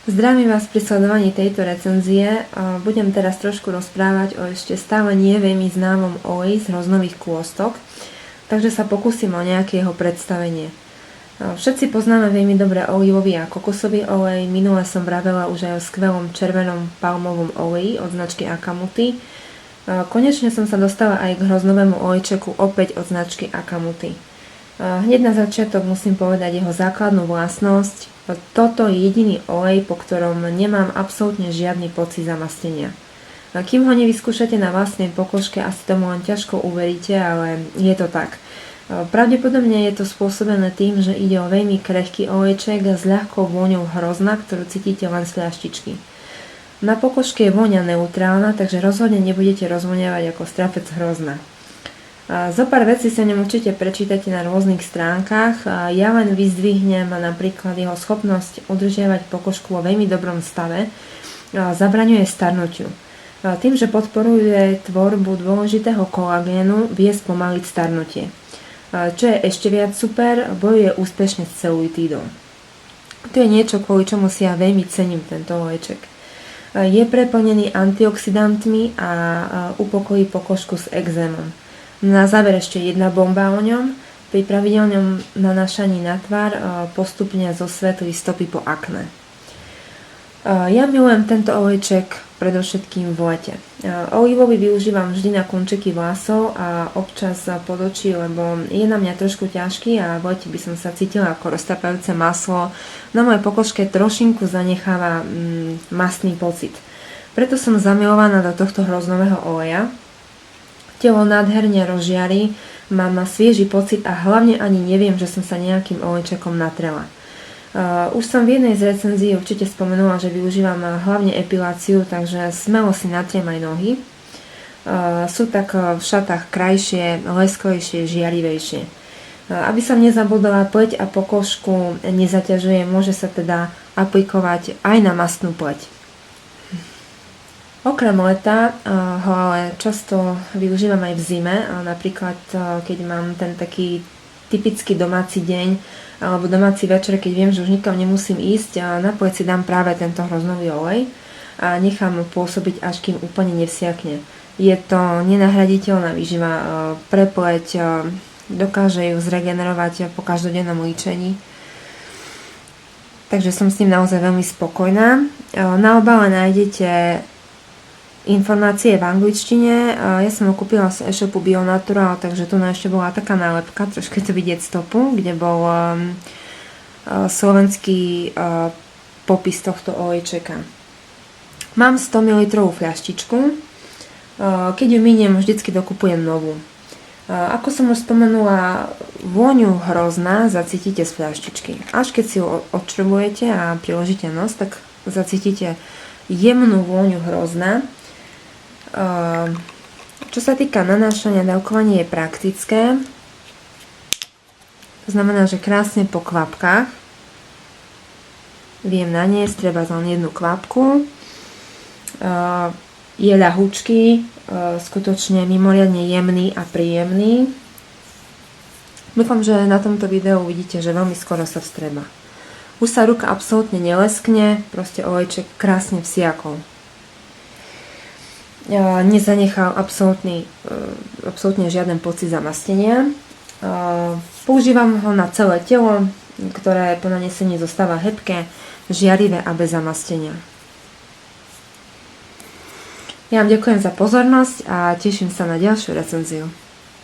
Zdravím vás pri sledovaní tejto recenzie. Budem teraz trošku rozprávať o ešte stále nie veľmi známom oleji z hroznových kôstok, takže sa pokúsim o nejaké jeho predstavenie. Všetci poznáme veľmi dobre olivový a kokosový olej. Minule som vravela už aj o skvelom červenom palmovom oleji od značky Akamuti. Konečne som sa dostala aj k hroznovému olejčeku opäť od značky Akamuti. Hneď na začiatok musím povedať jeho základnú vlastnosť. Toto je jediný olej, po ktorom nemám absolútne žiadny pocit zamastnenia. Kým ho nevyskúšate na vlastnej pokožke, asi tomu len ťažko uveríte, ale je to tak. Pravdepodobne je to spôsobené tým, že ide o veľmi krehký olejček s ľahkou vôňou hrozna, ktorú cítite len z fľaštičky. Na pokožke je vôňa neutrálna, takže rozhodne nebudete rozvoniavať ako strapec hrozna. Zopár vecí sa ňom určite prečítate na rôznych stránkach. Ja len vyzdvihnem napríklad jeho schopnosť udržiavať pokožku vo veľmi dobrom stave. Zabraňuje starnutiu. Tým, že podporuje tvorbu dôležitého kolagénu, vie spomaliť starnutie. Čo je ešte viac super, bojuje úspešne s celulitídou. To je niečo, kvôli čomu si ja veľmi cením tento olejček. Je preplnený antioxidantmi a upokojí pokožku s ekzémom. Na záver ešte jedna bomba o ňom. Pri pravidelnom nanášaní na tvár postupne zosvetlí stopy po akné. Ja milujem tento olejček predovšetkým v lete. Olivový využívam vždy na končeky vlasov a občas pod oči, lebo je na mňa trošku ťažký a v lete by som sa cítila ako roztapajúce maslo. Na mojej pokožke trošinku zanecháva mastný pocit. Preto som zamilovaná do tohto hroznového oleja. Telo nádherne rozžiarí, mám svieži pocit a hlavne ani neviem, že som sa nejakým olejčekom natrela. Už som v jednej z recenzií určite spomenula, že využívam hlavne epiláciu, takže smelo si natriem aj nohy. Sú tak v šatách krajšie, lesklejšie, žiarivejšie. Aby som nezabudla, pleť a pokožku nezaťažuje, môže sa teda aplikovať aj na mastnú pleť. Okrem leta ho ale často využívam aj v zime, napríklad keď mám ten taký typický domáci deň alebo domáci večer, keď viem, že už nikam nemusím ísť, na pleť si dám práve tento hroznový olej a nechám pôsobiť, až kým úplne nevsiakne. Je to nenahraditeľná výživa pre pleť, dokáže ju zregenerovať po každodennom líčení. Takže som s ním naozaj veľmi spokojná. Na obale nájdete informácie v angličtine. Ja som ho kúpila z e-shopu Bionatural, takže tu ešte bola taká nálepka, trošku je to vidieť stopu, kde bol slovenský popis tohto olejčeka. Mám 100 ml fľaštičku. Keď ju miniem, vždycky dokupujem novú. Ako som už spomenula, vôňu hrozna zacítite z fľaštičky. Až keď si ju odšrobujete a priložíte nos, tak zacítite jemnú vôňu hrozna. Čo sa týka nanášania, dávkovanie je praktické. To znamená, že krásne po kvapkách viem naniesť treba len jednu kvapku. Je ľahučký, skutočne mimoriadne jemný a príjemný. Dúfam, že na tomto videu uvidíte, že veľmi skoro sa vstreba. Už sa ruka absolútne neleskne, proste olejček krásne vsiakol. Nezanechal absolútne žiaden pocit zamastenia. Používam ho na celé telo, ktoré po nanesení zostáva hebké, žiarivé a bez zamastenia. Ja vám ďakujem za pozornosť a teším sa na ďalšiu recenziu.